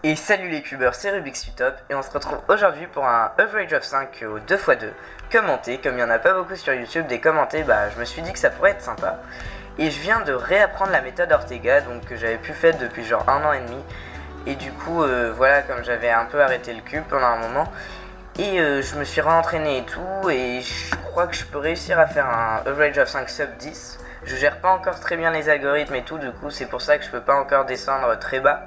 Et salut les cubeurs, c'est Rubik's Top et on se retrouve aujourd'hui pour un Average of 5 au 2x2 commenté. Comme il n'y en a pas beaucoup sur YouTube des commentés, je me suis dit que ça pourrait être sympa. Et je viens de réapprendre la méthode Ortega, donc que j'avais pu faire depuis genre 1 an et demi. Et du coup, voilà, comme j'avais un peu arrêté le cube pendant un moment, et je me suis réentraîné et tout, et je crois que je peux réussir à faire un Average of 5 sub 10. Je gère pas encore très bien les algorithmes et tout, du coup c'est pour ça que je peux pas encore descendre très bas.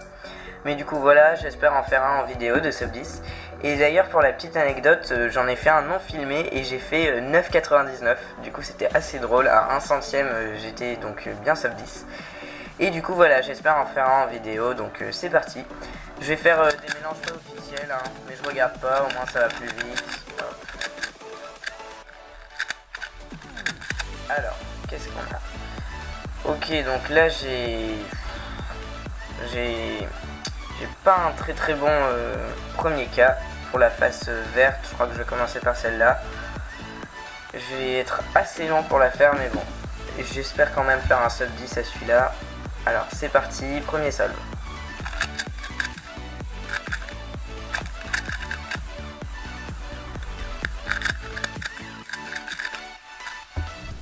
Mais du coup voilà, j'espère en faire un en vidéo de sub 10. Et d'ailleurs pour la petite anecdote, j'en ai fait un non filmé et j'ai fait 9,99. Du coup c'était assez drôle, à 1 centième j'étais donc bien sub 10. Et du coup voilà, j'espère en faire un en vidéo, donc c'est parti. Je vais faire des mélanges pas officiels, hein, mais je regarde pas, au moins ça va plus vite. Hop. Alors, qu'est-ce qu'on a? Ok, donc là j'ai pas un très bon premier cas pour la face verte. Je crois que je vais commencer par celle-là. Je vais être assez lent pour la faire, mais bon, j'espère quand même faire un sub 10 à celui-là. Alors c'est parti, premier solve.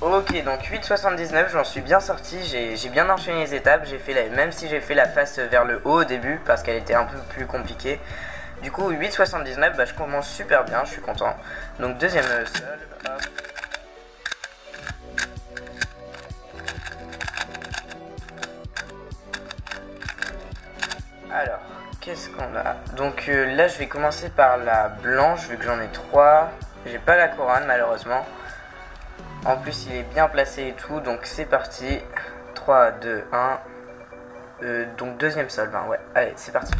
Ok, donc 8,79, j'en suis bien sorti, j'ai bien enchaîné les étapes, même si j'ai fait la face vers le haut au début, parce qu'elle était un peu plus compliquée. Du coup, 8,79, je commence super bien, je suis content. Donc deuxième solve, hop. Alors, qu'est-ce qu'on a? Donc là, je vais commencer par la blanche, vu que j'en ai 3. J'ai pas la couronne, malheureusement. En plus il est bien placé et tout, donc c'est parti. 3, 2, 1. Donc deuxième solve, hein, ouais. Allez, c'est parti.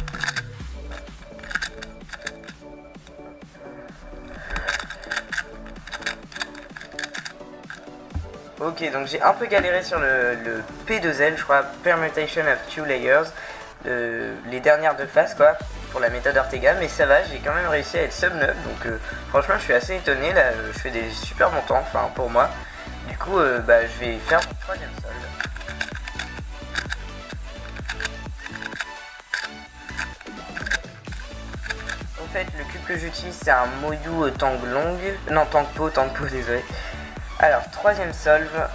Ok, donc j'ai un peu galéré sur le P2L, je crois, Permutation of Two Layers. Les dernières deux faces, quoi, pour la méthode Ortega, mais ça va, j'ai quand même réussi à être sub 9, donc franchement je suis assez étonné, là je fais des super bons temps, enfin pour moi. Du coup, je vais faire mon troisième solve. En fait, le cube que j'utilise c'est un Moyu Tank Long, non Tank Po, désolé. Alors, troisième solve.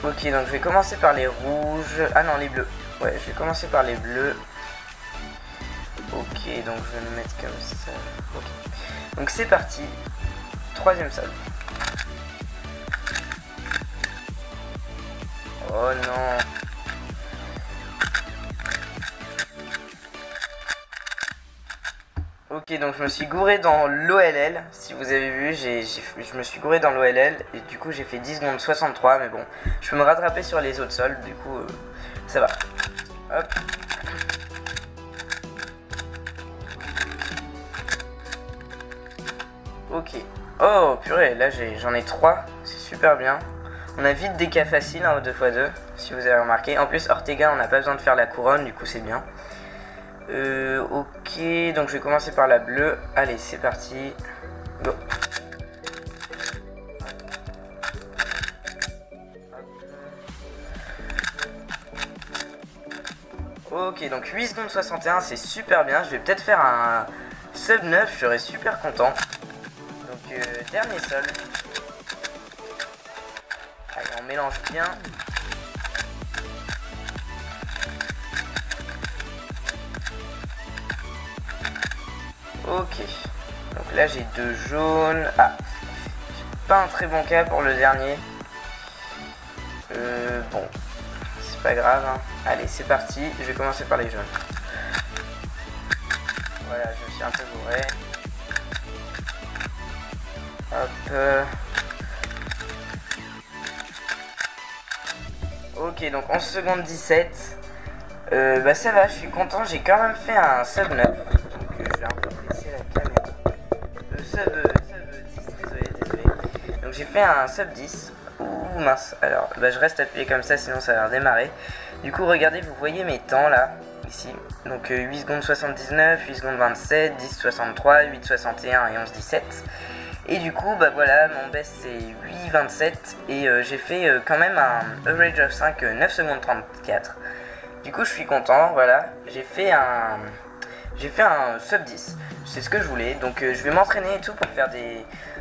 Ok, donc je vais commencer par les rouges, ah non les bleus. Ouais, je vais commencer par les bleus. Ok, donc je vais le mettre comme ça. Ok. Donc c'est parti. Troisième solve. Oh non. Ok, donc je me suis gouré dans l'OLL. Si vous avez vu, je me suis gouré dans l'OLL. Et du coup j'ai fait 10 secondes 63. Mais bon, je peux me rattraper sur les autres solves. Du coup, ça va. Hop. Ok. Oh purée, là j'en ai 3. C'est super bien. On a vite des cas faciles hein, au 2x2. Si vous avez remarqué. En plus, Ortega, on n'a pas besoin de faire la couronne. Du coup, c'est bien. Ok, donc je vais commencer par la bleue. Allez, c'est parti. Go. Ok, donc 8 secondes 61, c'est super bien. Je vais peut-être faire un sub 9, je serais super content. Donc, dernier solve. Allez, on mélange bien. Ok, donc là j'ai 2 jaunes. Ah, pas un très bon cas pour le dernier. Bon, c'est pas grave. Hein. Allez, c'est parti. Je vais commencer par les jaunes. Voilà, je me suis un peu bourré. Hop. Ok, donc 11 secondes 17. Ça va, je suis content. J'ai quand même fait un sub 9. Donc je vais un peu baisser la caméra. Sub 10, désolé. Donc j'ai fait un sub 10. Ouh mince, alors je reste appuyé comme ça sinon ça va redémarrer. Du coup regardez, vous voyez mes temps là, ici. Donc 8 secondes 79, 8 secondes 27, 10 63, 8 61 et 11 17. Et du coup voilà, mon best c'est 8 27 et j'ai fait quand même un average of 5 9 secondes 34. Du coup je suis content, voilà. j'ai fait un sub 10, c'est ce que je voulais, donc je vais m'entraîner et tout pour faire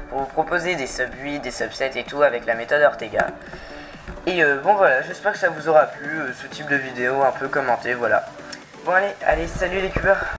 pour vous proposer des sub 8, des sub 7 et tout avec la méthode Ortega. Et bon voilà, j'espère que ça vous aura plu, ce type de vidéo un peu commentée, voilà. Bon allez, salut les cubeurs.